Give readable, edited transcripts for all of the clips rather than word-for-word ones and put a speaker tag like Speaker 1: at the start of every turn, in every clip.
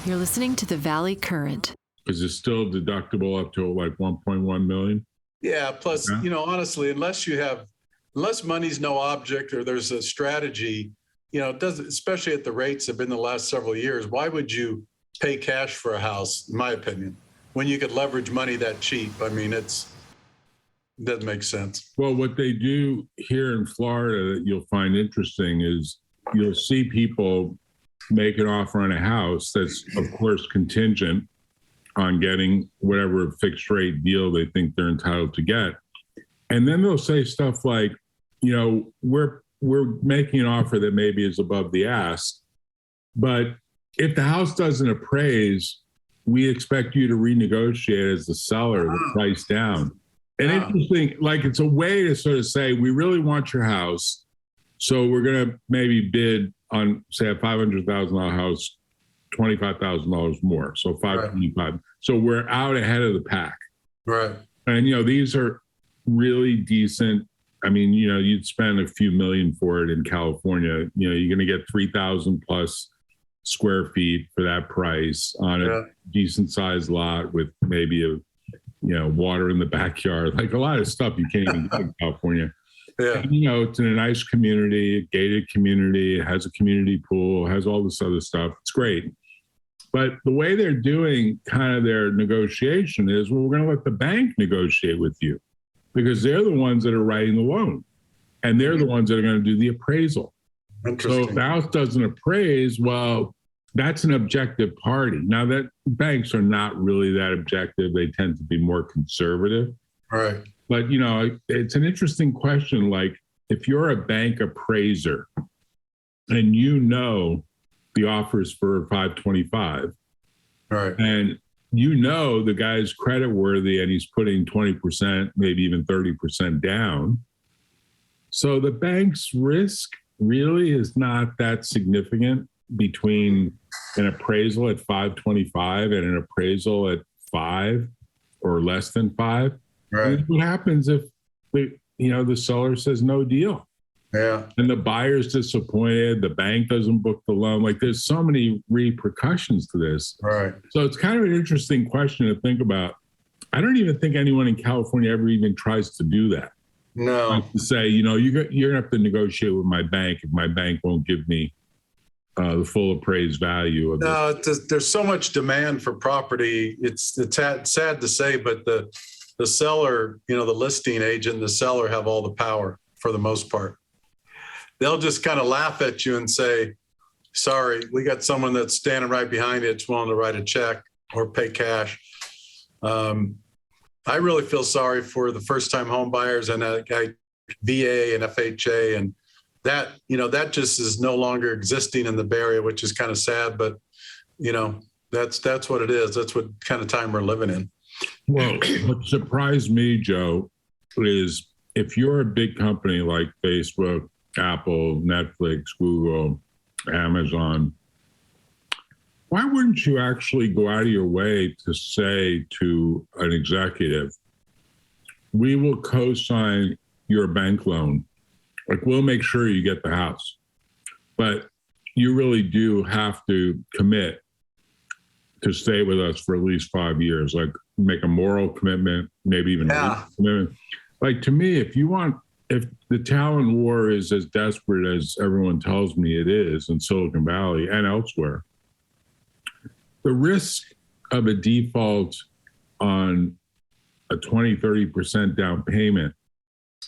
Speaker 1: You're listening to the Valley Current.
Speaker 2: Is it still deductible up to like 1.1 million?
Speaker 3: Yeah. Plus, honestly, unless money's no object or there's a strategy, it doesn't, especially at the rates have been the last several years. Why would you pay cash for a house, in my opinion, when you could leverage money that cheap? I mean, it doesn't make sense.
Speaker 2: Well, what they do here in Florida that you'll find interesting is you'll see people make an offer on a house that's, of course, contingent on getting whatever fixed rate deal they think they're entitled to get. And then they'll say stuff like, we're making an offer that maybe is above the ask, but if the house doesn't appraise, we expect you to renegotiate as the seller the price down. And interesting, like it's a way to sort of say, we really want your house, so we're going to maybe bid on, say, a $500,000 house, $25,000 more, so $525,000. Right. So we're out ahead of the pack.
Speaker 3: Right.
Speaker 2: And, these are really decent. I mean, you'd spend a few million for it in California. You're going to get 3,000 plus square feet for that price on a decent sized lot with maybe water in the backyard, like a lot of stuff you can't even get in California. Yeah. And, it's in a nice community, a gated community, it has a community pool, has all this other stuff. It's great. But the way they're doing kind of their negotiation is, well, we're going to let the bank negotiate with you because they're the ones that are writing the loan and they're the ones that are going to do the appraisal. So if the house doesn't appraise, well, that's an objective party. Now that banks are not really that objective. They tend to be more conservative.
Speaker 3: Right.
Speaker 2: But, it's an interesting question. Like if you're a bank appraiser and the offers for 525,
Speaker 3: right,
Speaker 2: and the guy's credit worthy and he's putting 20%, maybe even 30% down. So the bank's risk really is not that significant between an appraisal at 525 and an appraisal at 5 or less than 5.
Speaker 3: Right.
Speaker 2: What happens if the seller says no deal?
Speaker 3: Yeah.
Speaker 2: And the buyer's disappointed, the bank doesn't book the loan. Like there's so many repercussions to this.
Speaker 3: Right.
Speaker 2: So it's kind of an interesting question to think about. I don't even think anyone in California ever even tries to do that.
Speaker 3: No.
Speaker 2: Like to say, you're going to have to negotiate with my bank if my bank won't give me the full appraised value of it.
Speaker 3: There's so much demand for property. It's sad to say, but the seller, the listing agent, the seller have all the power for the most part. They'll just kind of laugh at you and say, sorry, we got someone that's standing right behind you that's willing to write a check or pay cash. I really feel sorry for the first-time home buyers and VA and FHA, and that just is no longer existing in the Bay Area, which is kind of sad, but that's what it is. That's what kind of time we're living in.
Speaker 2: Well, what surprised me, Joe, is if you're a big company like Facebook, Apple, Netflix, Google, Amazon, why wouldn't you actually go out of your way to say to an executive, we will co-sign your bank loan. Like, we'll make sure you get the house. But you really do have to commit to stay with us for at least 5 years, like make a moral commitment, maybe even a legal commitment. Like, to me, if the talent war is as desperate as everyone tells me it is in Silicon Valley and elsewhere, the risk of a default on a 20-30% down payment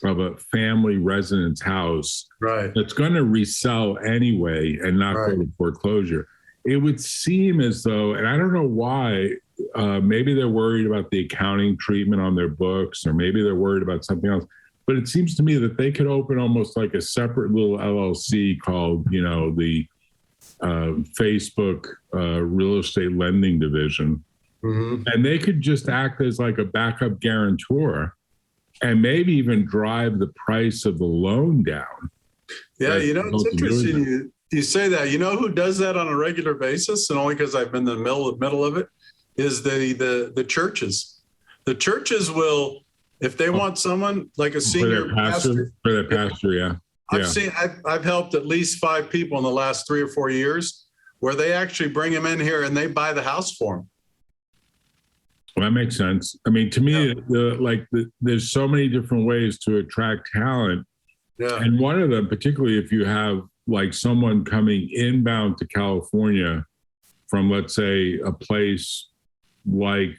Speaker 2: of a family residence house that's going to resell anyway and not go to foreclosure, it would seem as though, and I don't know why, maybe they're worried about the accounting treatment on their books, or maybe they're worried about something else. But it seems to me that they could open almost like a separate little LLC called, the Facebook real estate lending division. Mm-hmm. And they could just act as like a backup guarantor and maybe even drive the price of the loan down.
Speaker 3: Yeah, it's interesting you say that. You know who does that on a regular basis, and only because I've been in the middle of it, is the churches. The churches will, if they want someone like a senior
Speaker 2: pastor, for their pastor, yeah.
Speaker 3: I've helped at least 5 people in the last 3 or 4 years where they actually bring them in here and they buy the house for them.
Speaker 2: Well, that makes sense. I mean, to me, there's so many different ways to attract talent.
Speaker 3: Yeah.
Speaker 2: And one of them, particularly if you have like someone coming inbound to California from, let's say, a place like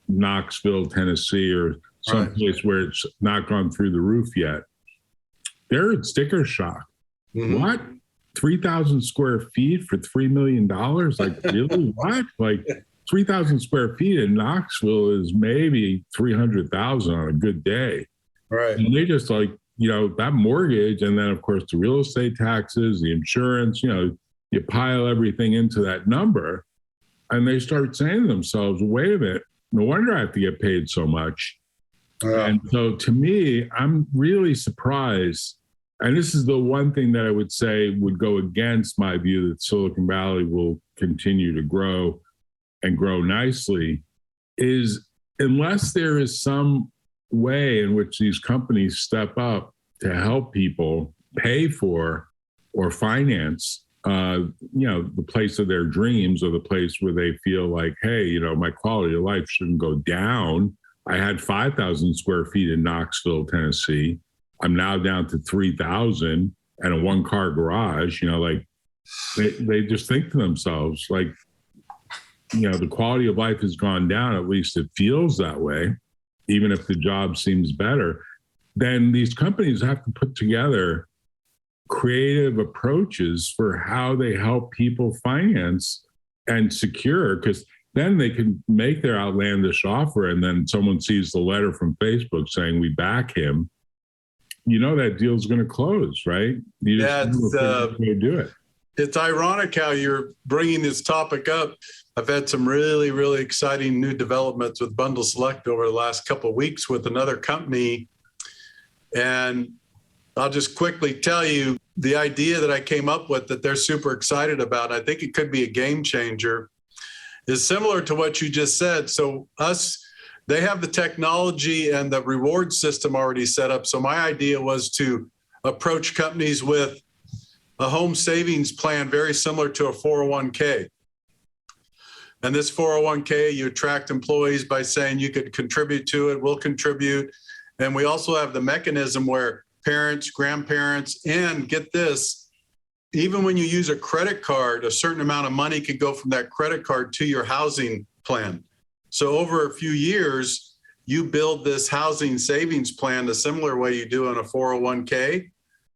Speaker 2: Knoxville, Tennessee, or someplace where it's not gone through the roof yet, they're at sticker shock. Mm-hmm. What? 3,000 square feet for $3 million? Like, really? What? Like, 3,000 square feet in Knoxville is maybe 300,000 on a good day.
Speaker 3: Right.
Speaker 2: And they just like, you know, that mortgage, and then of course the real estate taxes, the insurance, you know, you pile everything into that number, and they start saying to themselves, wait a minute, no wonder I have to get paid so much. And so to me, I'm really surprised. And this is the one thing that I would say would go against my view that Silicon Valley will continue to grow and grow nicely, is unless there is some way in which these companies step up to help people pay for or finance, you know, the place of their dreams, or the place where they feel like, hey, you know, my quality of life shouldn't go down. I had 5,000 square feet in Knoxville, Tennessee. I'm now down to 3,000 and a one-car garage. You know, like they just think to themselves, like, you know, the quality of life has gone down. At least it feels that way, even if the job seems better. Then these companies have to put together creative approaches for how they help people finance and secure, because then they can make their outlandish offer, and then someone sees the letter from Facebook saying we back him. You know that deal's going to close, right? You just do it.
Speaker 3: It's ironic how you're bringing this topic up. I've had some really, really exciting new developments with Bundle Select over the last couple of weeks with another company. And I'll just quickly tell you the idea that I came up with that they're super excited about. I think it could be a game changer, is similar to what you just said. So they have the technology and the reward system already set up. So my idea was to approach companies with a home savings plan very similar to a 401k. And this 401k, you attract employees by saying you could contribute to it, we'll contribute. And we also have the mechanism where parents, grandparents, and get this, even when you use a credit card, a certain amount of money could go from that credit card to your housing plan. So over a few years, you build this housing savings plan the similar way you do on a 401k,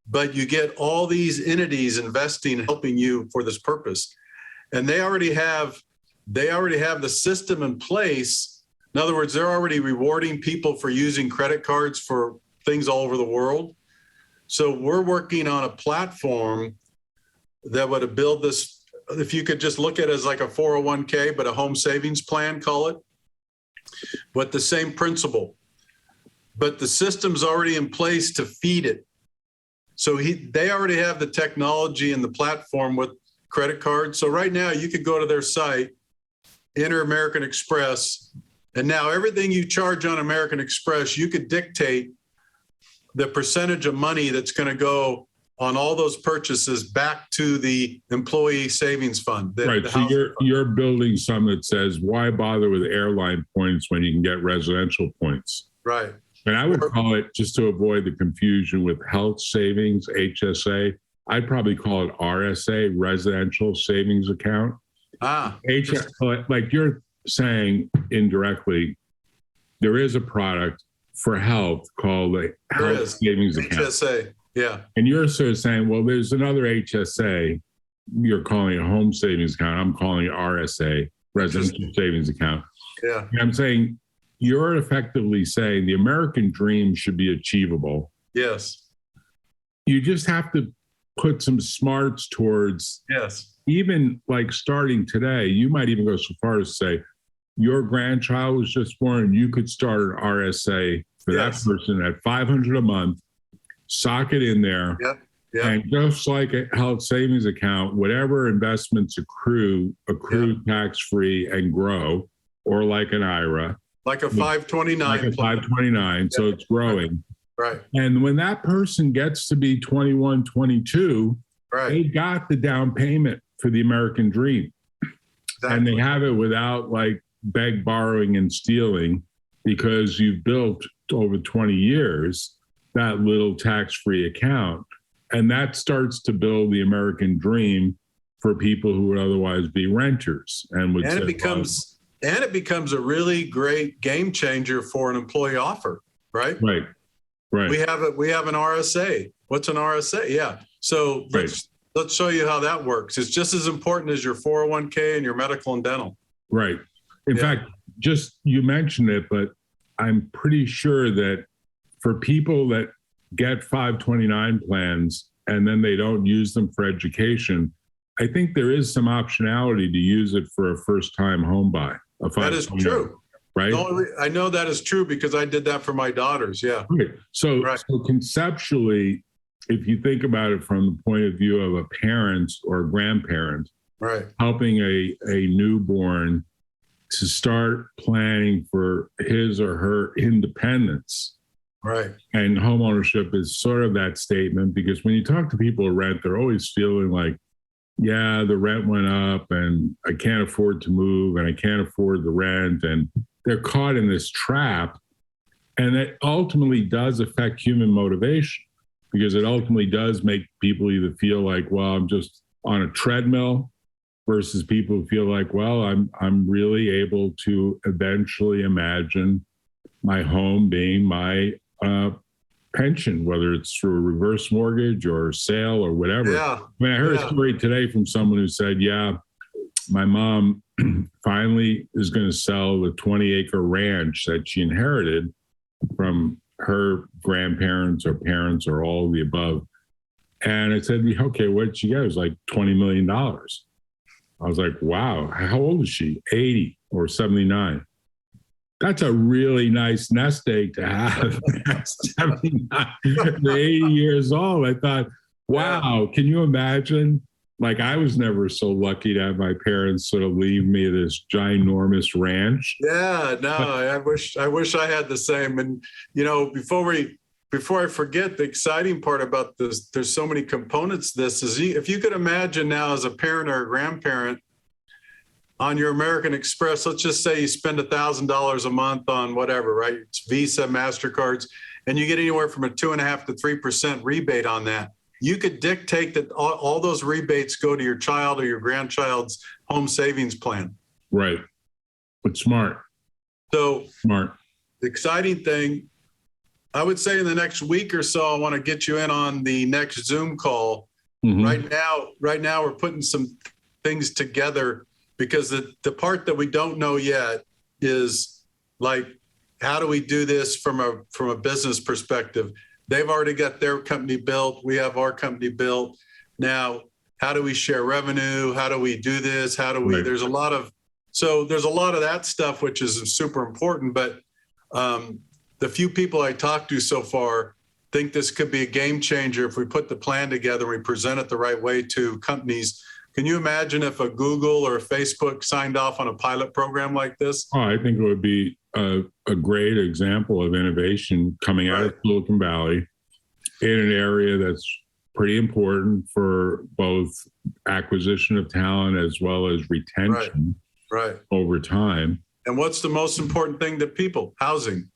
Speaker 3: but you get all these entities investing, helping you for this purpose. And they already have the system in place. In other words, they're already rewarding people for using credit cards for things all over the world. So we're working on a platform that would build this, if you could just look at it as like a 401k, but a home savings plan, call it, but the same principle. But the system's already in place to feed it. So they already have the technology and the platform with credit cards. So right now you could go to their site, enter American Express, and now everything you charge on American Express, you could dictate the percentage of money that's going to go on all those purchases back to the employee savings fund.
Speaker 2: Right. So you're building some that says, why bother with airline points when you can get residential points?
Speaker 3: Right.
Speaker 2: And I would call it, just to avoid the confusion with health savings, HSA, I'd probably call it RSA, residential savings account. Like you're saying indirectly, there is a product for health called a health savings account.
Speaker 3: HSA, yeah.
Speaker 2: And you're sort of saying, well, there's another HSA. You're calling it a home savings account. I'm calling it RSA, residential savings account.
Speaker 3: Yeah.
Speaker 2: And I'm saying, you're effectively saying the American dream should be achievable.
Speaker 3: Yes.
Speaker 2: You just have to put some smarts towards, even like starting today, you might even go so far as to say, your grandchild was just born, you could start an RSA for that person at $500 a month, sock it in there. And just like a health savings account, whatever investments accrue tax-free and grow, or like an IRA.
Speaker 3: Like a 529.
Speaker 2: Like a 529, so it's growing.
Speaker 3: Right.
Speaker 2: And when that person gets to be 21, 22,
Speaker 3: right,
Speaker 2: they got the down payment for the American dream.
Speaker 3: Exactly.
Speaker 2: And they have it without like beg, borrowing, and stealing, because you've built over 20 years that little tax-free account. And that starts to build the American dream for people who would otherwise be renters. And it
Speaker 3: becomes a really great game changer for an employee offer, right?
Speaker 2: Right.
Speaker 3: We have an RSA. What's an RSA? Yeah. So let's show you how that works. It's just as important as your 401k and your medical and dental.
Speaker 2: Right. In fact, just you mentioned it, but I'm pretty sure that for people that get 529 plans and then they don't use them for education, I think there is some optionality to use it for a first-time home buy.
Speaker 3: That is true.
Speaker 2: Right?
Speaker 3: I know that is true because I did that for my daughters. Yeah.
Speaker 2: Right. So conceptually, if you think about it from the point of view of a parent or a grandparent,
Speaker 3: right,
Speaker 2: helping a newborn to start planning for his or her independence.
Speaker 3: Right.
Speaker 2: And homeownership is sort of that statement, because when you talk to people who rent, they're always feeling like, yeah, the rent went up and I can't afford to move and I can't afford the rent. And they're caught in this trap. And it ultimately does affect human motivation, because it ultimately does make people either feel like, well, I'm just on a treadmill, versus people who feel like, well, I'm really able to eventually imagine my home being my pension, whether it's through a reverse mortgage or sale or whatever.
Speaker 3: Yeah.
Speaker 2: I mean, I heard a story today from someone who said, yeah, my mom finally is going to sell the 20-acre ranch that she inherited from her grandparents or parents or all of the above. And I said, okay, what did she get? It was like $20 million. I was like, wow, how old is she? 80 or 79. That's a really nice nest egg to have. 79 to 80 years old. I thought, wow, can you imagine? Like, I was never so lucky to have my parents sort of leave me this ginormous ranch.
Speaker 3: Yeah, no, I wish I had the same. And, you know, before I forget, the exciting part about this, there's so many components to this, is if you could imagine now as a parent or a grandparent on your American Express, let's just say you spend $1,000 a month on whatever, right? It's Visa, MasterCards, and you get anywhere from a 2.5% to 3% rebate on that. You could dictate that all those rebates go to your child or your grandchild's home savings plan.
Speaker 2: Right. But smart.
Speaker 3: So
Speaker 2: smart.
Speaker 3: The exciting thing, I would say in the next week or so, I want to get you in on the next Zoom call. Mm-hmm. Right now we're putting some things together, because the part that we don't know yet is, like, how do we do this from a business perspective? They've already got their company built. We have our company built. Now, how do we share revenue? How do we do this? How do we, there's a lot of that stuff, which is super important. But the few people I talked to so far think this could be a game changer if we put the plan together and we present it the right way to companies. Can you imagine if a Google or a Facebook signed off on a pilot program like this?
Speaker 2: Oh, I think it would be a great example of innovation coming out of Silicon Valley in an area that's pretty important for both acquisition of talent as well as retention over time.
Speaker 3: And what's the most important thing to people? Housing.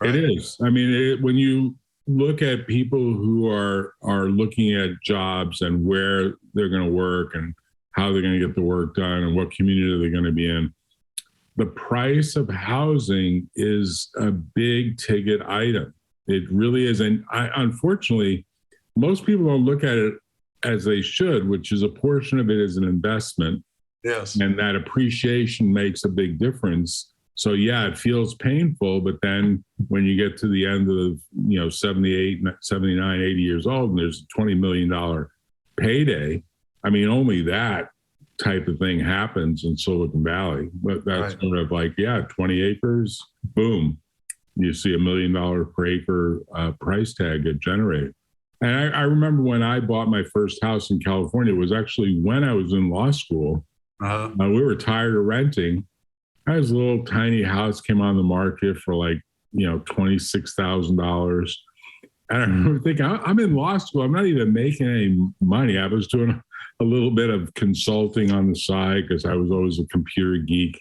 Speaker 3: Right?
Speaker 2: It is. I mean, when you look at people who are looking at jobs and where they're going to work and how they're going to get the work done and what community they're going to be in, the price of housing is a big ticket item. It really is. And unfortunately, most people don't look at it as they should, which is a portion of it is an investment.
Speaker 3: Yes.
Speaker 2: And that appreciation makes a big difference. So yeah, it feels painful, but then when you get to the end of, 78, 79, 80 years old, and there's a $20 million payday, I mean, only that type of thing happens in Silicon Valley. But that's sort of like, 20 acres, boom, you see $1 million per acre price tag get generated. And I remember when I bought my first house in California, it was actually when I was in law school. We were tired of renting. I had this little tiny house came on the market for like, $26,000. And I remember thinking, I'm in law school. I'm not even making any money. I was doing a little bit of consulting on the side because I was always a computer geek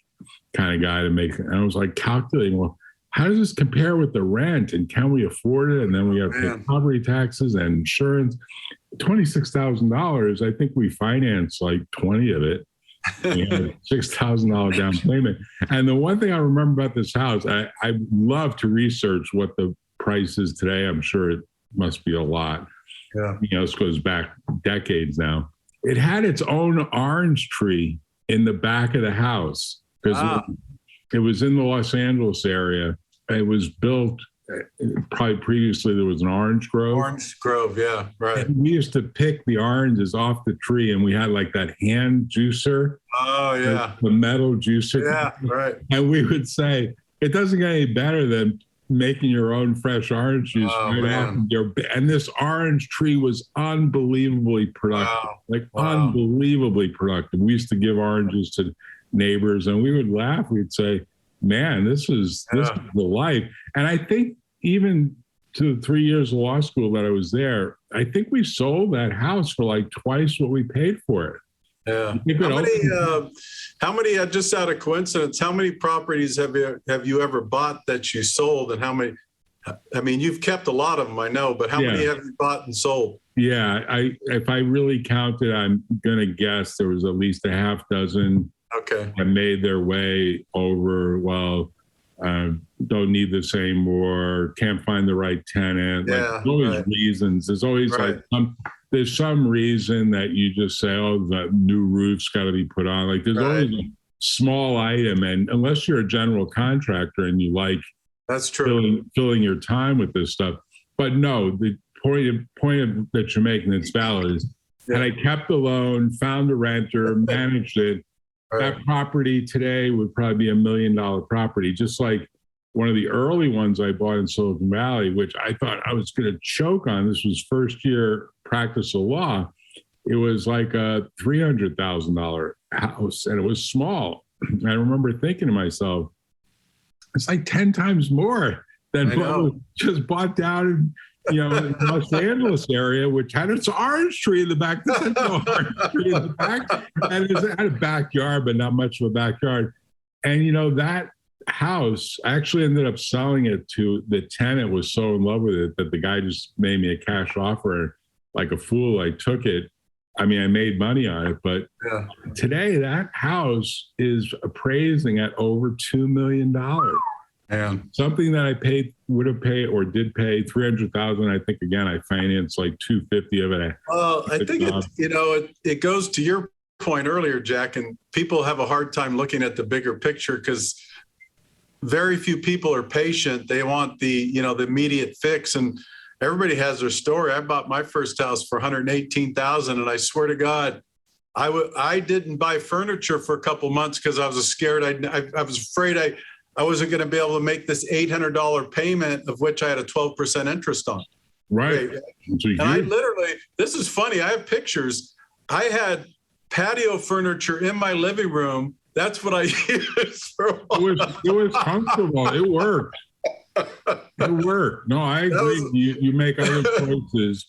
Speaker 2: kind of guy to make. And I was like calculating, well, how does this compare with the rent, and can we afford it? And then we have to pay property taxes and insurance. $26,000. I think we financed like 20 of it. We had a $6,000 down payment. And the one thing I remember about this house, I love to research what the price is today. I'm sure it must be a lot.
Speaker 3: Yeah.
Speaker 2: This goes back decades now. It had its own orange tree in the back of the house because it was in the Los Angeles area. It was built probably previously there was an orange grove.
Speaker 3: Orange grove, yeah, right.
Speaker 2: And we used to pick the oranges off the tree, and we had like that hand juicer.
Speaker 3: Oh, yeah.
Speaker 2: The metal juicer.
Speaker 3: Yeah, right.
Speaker 2: And we would say, it doesn't get any better than making your own fresh orange juice. And this orange tree was unbelievably productive, unbelievably productive. We used to give oranges to neighbors, and we would laugh. We'd say, man, this is the life. And I think even to the 3 years of law school that I was there, I think we sold that house for like twice what we paid for it.
Speaker 3: Yeah. How many, just out of coincidence, how many properties have you ever bought that you sold, and how many? I mean, you've kept a lot of them, I know, but how many have you bought and sold?
Speaker 2: Yeah, if I really counted, I'm gonna guess there was at least a half dozen.
Speaker 3: Okay.
Speaker 2: That made their way over. Well, don't need this anymore. Can't find the right tenant.
Speaker 3: Yeah,
Speaker 2: there's always reasons. There's always there's some reason that you just say, oh, the new roof's got to be put on. Like there's always a small item, and unless you're a general contractor and you like,
Speaker 3: that's true,
Speaker 2: filling your time with this stuff. But no, the point that you're making that's valid is, and I kept the loan, found a renter, managed it. Right. That property today would probably be $1 million property, just like one of the early ones I bought in Silicon Valley, which I thought I was going to choke on. This was first year practice of law. It was like a $300,000 house, and it was small. I remember thinking to myself, it's like 10 times more than what was just bought down in the Los Angeles area, which had its orange tree in the back, orange tree in the back, and it had a backyard, but not much of a backyard. And that house, I actually ended up selling it to the tenant. Was so in love with it that the guy just made me a cash offer. Like a fool, I took it. I mean, I made money on it, but today that house is appraising at over $2 million.
Speaker 3: Man.
Speaker 2: Something that I would have paid or did pay $300,000. I think again, I financed like $250 of it.
Speaker 3: Well, I think it goes to your point earlier, Jack, and people have a hard time looking at the bigger picture because very few people are patient. They want the immediate fix, and everybody has their story. I bought my first house for $118,000, and I swear to God, I didn't buy furniture for a couple months because I was scared. I was afraid I wasn't going to be able to make this $800 payment, of which I had a 12% interest on.
Speaker 2: Right.
Speaker 3: And I literally, this is funny. I have pictures. I had patio furniture in my living room. That's what I used for a while.
Speaker 2: It was comfortable. It worked. It worked. No, I agree. You make other choices.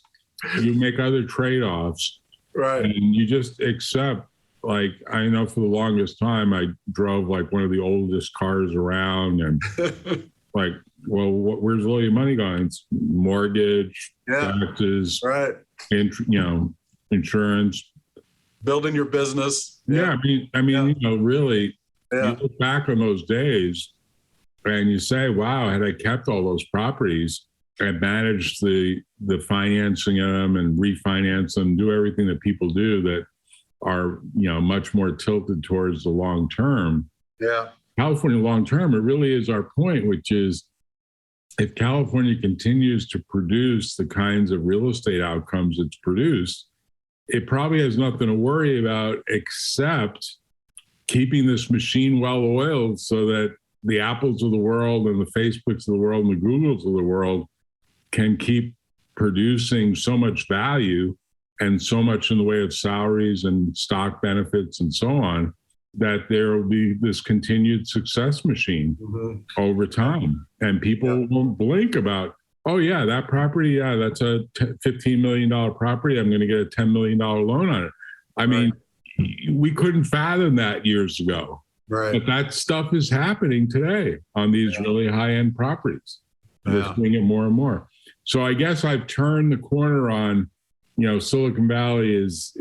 Speaker 2: You make other trade-offs.
Speaker 3: Right.
Speaker 2: And you just accept. Like, I know for the longest time, I drove like one of the oldest cars around, and like, well, where's all your money going? It's mortgage, taxes,
Speaker 3: right?
Speaker 2: Insurance,
Speaker 3: building your business.
Speaker 2: Yeah, I mean, really, you look back on those days, and you say, wow, had I kept all those properties and managed the financing of them and refinance them, do everything that people do that are much more tilted towards the long term.
Speaker 3: Yeah.
Speaker 2: California long term, it really is our point, which is if California continues to produce the kinds of real estate outcomes it's produced, it probably has nothing to worry about except keeping this machine well oiled so that the Apples of the world and the Facebooks of the world and the Googles of the world can keep producing so much value and so much in the way of salaries and stock benefits and so on, that there will be this continued success machine over time. And people won't blink about, oh yeah, that property, that's a $15 million property. I'm going to get a $10 million loan on it. I mean, we couldn't fathom that years ago.
Speaker 3: Right.
Speaker 2: But that stuff is happening today on these really high-end properties. We're seeing it more and more. So I guess I've turned the corner on, Silicon Valley is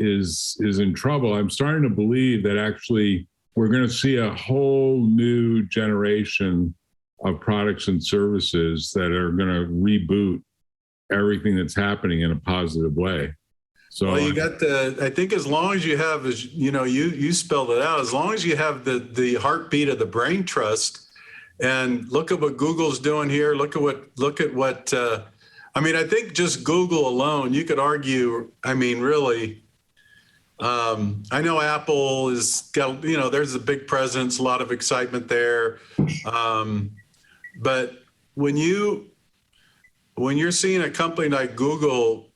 Speaker 2: in trouble. I'm starting to believe that actually we're going to see a whole new generation of products and services that are going to reboot everything that's happening in a positive way. So
Speaker 3: well, you got I think as long as you have, as you spelled it out, as long as you have the heartbeat of the brain trust, and look at what Google's doing here. Look at what I think just Google alone, you could argue, really, I know Apple is got, there's a big presence, a lot of excitement there. But when you're seeing a company like Google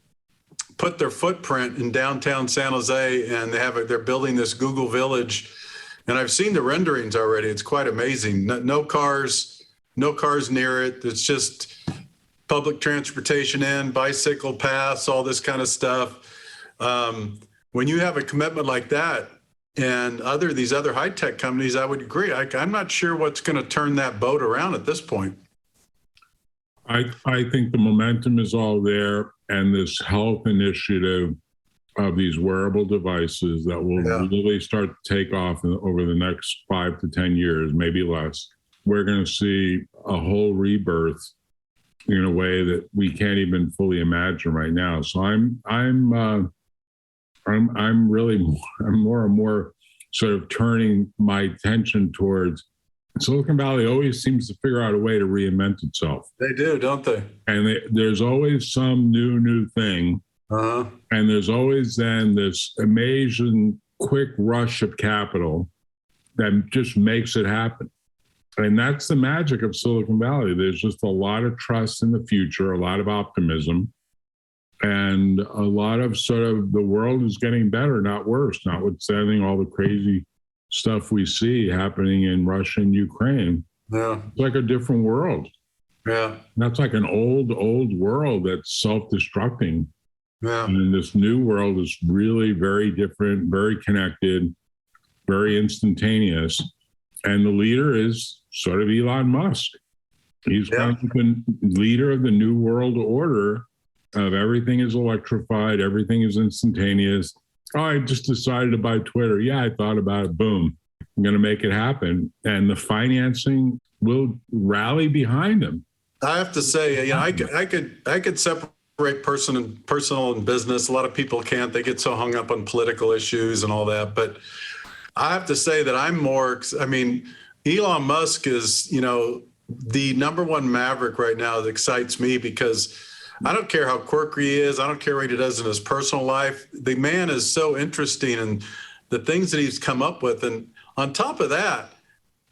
Speaker 3: put their footprint in downtown San Jose, and they're building this Google Village, and I've seen the renderings already. It's quite amazing. No cars near it. It's just public transportation in, bicycle paths, all this kind of stuff. When you have a commitment like that, and these other high tech companies, I would agree. I'm not sure what's going to turn that boat around at this point.
Speaker 2: I think the momentum is all there, and this health initiative of these wearable devices that will really start to take off over the next 5 to 10 years, maybe less. We're going to see a whole rebirth in a way that we can't even fully imagine right now. So I'm more and more sort of turning my attention towards Silicon Valley. Always seems to figure out a way to reinvent itself.
Speaker 3: They do, don't they?
Speaker 2: And there's always some new thing. And there's always then this amazing quick rush of capital that just makes it happen. And that's the magic of Silicon Valley. There's just a lot of trust in the future, a lot of optimism, and a lot of sort of the world is getting better, not worse, notwithstanding all the crazy stuff we see happening in Russia and Ukraine.
Speaker 3: Yeah.
Speaker 2: It's like a different world.
Speaker 3: Yeah.
Speaker 2: That's like an old world that's self-destructing.
Speaker 3: Yeah.
Speaker 2: And this new world is really very different, very connected, very instantaneous. And the leader is sort of Elon Musk. He's kind of the leader of the new world order of everything is electrified, everything is instantaneous. Oh, I just decided to buy Twitter. Yeah, I thought about it. Boom. I'm going to make it happen. And the financing will rally behind him.
Speaker 3: I have to say, I could separate personal and business. A lot of people can't. They get so hung up on political issues and all that. But I have to say that Elon Musk is, the number one maverick right now that excites me, because I don't care how quirky he is. I don't care what he does in his personal life. The man is so interesting, and the things that he's come up with. And on top of that,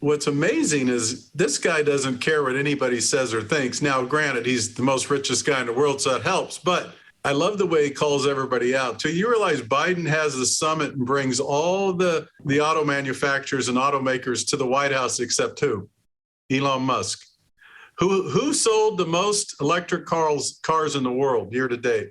Speaker 3: what's amazing is this guy doesn't care what anybody says or thinks. Now, granted, he's the most richest guy in the world, so that helps. But I love the way he calls everybody out. So you realize Biden has a summit and brings all the auto manufacturers and automakers to the White House, except who? Elon Musk. Who sold the most electric cars in the world year to date?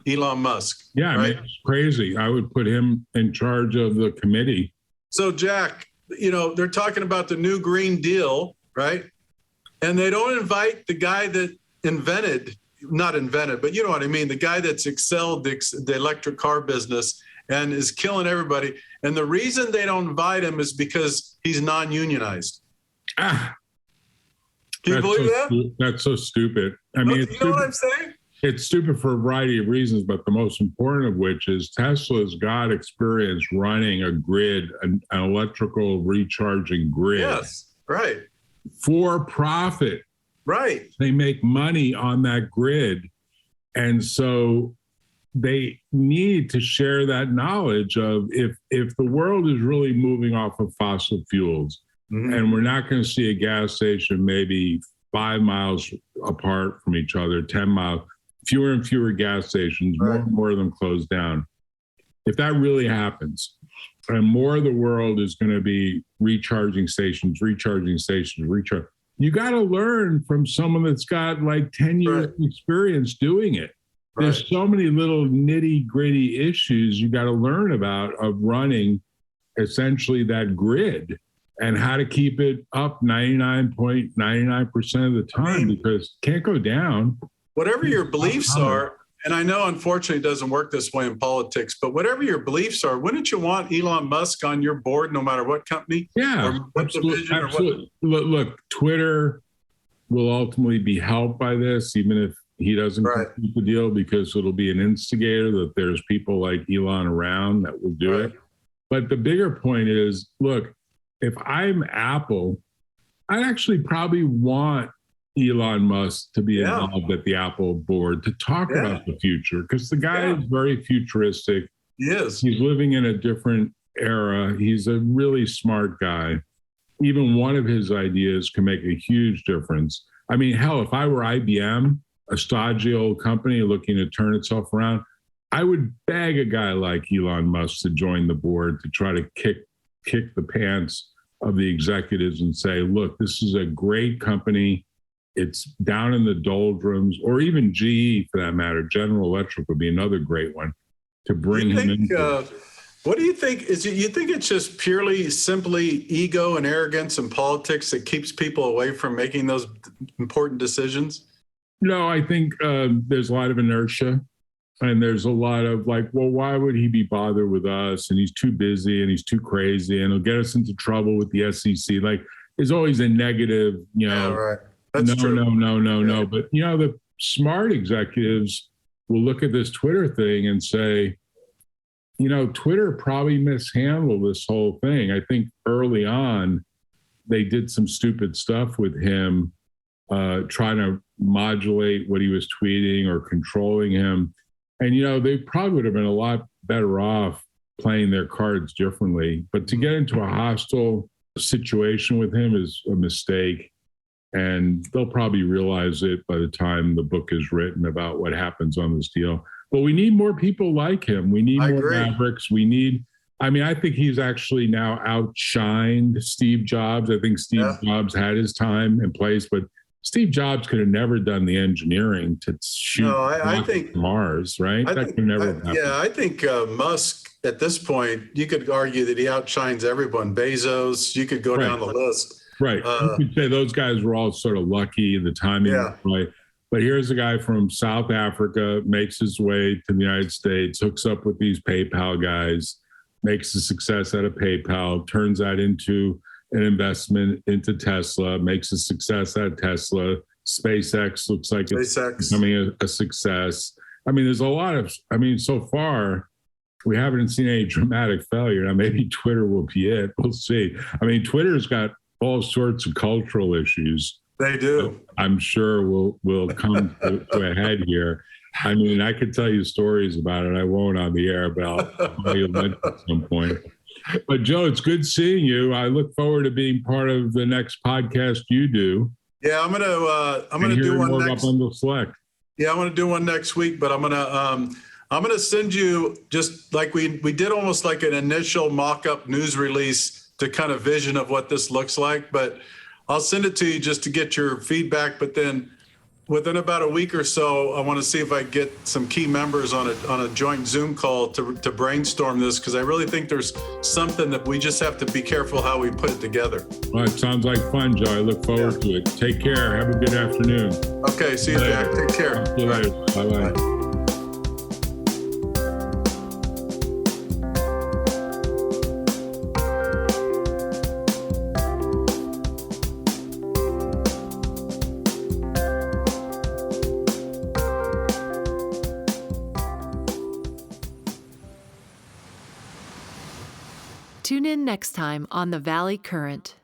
Speaker 3: Elon Musk.
Speaker 2: Yeah, right? It's crazy. I would put him in charge of the committee.
Speaker 3: So, Jack, they're talking about the new Green Deal, right? And they don't invite the guy that not invented, but you know what I mean, the guy that's excelled the electric car business and is killing everybody. And the reason they don't invite him is because he's non-unionized. Can you believe that?
Speaker 2: That's so stupid. I mean,
Speaker 3: you know what I'm saying?
Speaker 2: It's stupid for a variety of reasons, but the most important of which is Tesla's got experience running a grid, an electrical recharging grid.
Speaker 3: Yes, right.
Speaker 2: For profit.
Speaker 3: Right.
Speaker 2: They make money on that grid. And so they need to share that knowledge of if the world is really moving off of fossil fuels, and we're not going to see a gas station maybe 5 miles apart from each other, 10 miles, fewer and fewer gas stations, more and more of them close down. If that really happens, and more of the world is going to be recharging stations, you got to learn from someone that's got like 10 years of experience doing it. There's so many little nitty gritty issues you got to learn about of running essentially that grid and how to keep it up 99.99% of the time, because it can't go down.
Speaker 3: Whatever your beliefs are, and I know unfortunately it doesn't work this way in politics, but whatever your beliefs are, wouldn't you want Elon Musk on your board no matter what company?
Speaker 2: Yeah, absolutely. Look, Twitter will ultimately be helped by this, even if he doesn't complete the deal, because it'll be an instigator that there's people like Elon around that will do it. But the bigger point is, look, if I'm Apple, I'd actually probably want Elon Musk to be involved at the Apple board to talk about the future, because the guy is very futuristic.
Speaker 3: He is.
Speaker 2: He's living in a different era. He's a really smart guy. Even one of his ideas can make a huge difference. I mean, hell, if I were IBM, a stodgy old company looking to turn itself around, I would beg a guy like Elon Musk to join the board to try to kick the pants of the executives and say, look, this is a great company. It's down in the doldrums, or even GE for that matter. General Electric would be another great one to bring him in.
Speaker 3: What do you think? You think it's just purely, simply ego and arrogance in politics that keeps people away from making those important decisions?
Speaker 2: No, I think there's a lot of inertia, and there's a lot of like, well, why would he be bothered with us? And he's too busy and he's too crazy and he'll get us into trouble with the SEC. Like, there's always a negative,
Speaker 3: That's true.
Speaker 2: No. But, the smart executives will look at this Twitter thing and say, Twitter probably mishandled this whole thing. I think early on, they did some stupid stuff with him, trying to modulate what he was tweeting or controlling him. And, they probably would have been a lot better off playing their cards differently. But to get into a hostile situation with him is a mistake. And they'll probably realize it by the time the book is written about what happens on this deal. But we need more people like him. We need more mavericks. I think he's actually now outshined Steve Jobs. I think Steve Jobs had his time and place, but Steve Jobs could have never done the engineering to shoot
Speaker 3: I think
Speaker 2: Mars, right? That could never happen.
Speaker 3: Yeah, I think Musk, at this point, you could argue that he outshines everyone. Bezos, you could go down the list.
Speaker 2: Right. You could say those guys were all sort of lucky, the timing was right. But here's a guy from South Africa, makes his way to the United States, hooks up with these PayPal guys, makes a success out of PayPal, turns that into an investment into Tesla, makes a success out of Tesla. SpaceX looks like it's becoming a success. There's a lot of, so far, we haven't seen any dramatic failure. Now, maybe Twitter will be it. We'll see. Twitter's got all sorts of cultural issues.
Speaker 3: They do.
Speaker 2: I'm sure will come to a head here. I could tell you stories about it. I won't on the air, but I'll tell you at some point. But Joe, it's good seeing you. I look forward to being part of the next podcast you do.
Speaker 3: Yeah, I'm gonna do one next.
Speaker 2: Bundle Select.
Speaker 3: Yeah, I'm gonna do one next week. But I'm gonna send you, just like we did, almost like an initial mock-up news release to kind of vision of what this looks like. But I'll send it to you just to get your feedback. But then within about a week or so, I want to see if I get some key members on a joint Zoom call to brainstorm this, because I really think there's something that we just have to be careful how we put it together.
Speaker 2: Well, it sounds like fun, Joe. I look forward to it. Take care. Have a good afternoon.
Speaker 3: Okay. See you, Jack. Take care.
Speaker 2: See you later. Bye-bye.
Speaker 3: Bye.
Speaker 1: Tune in next time on The Valley Current.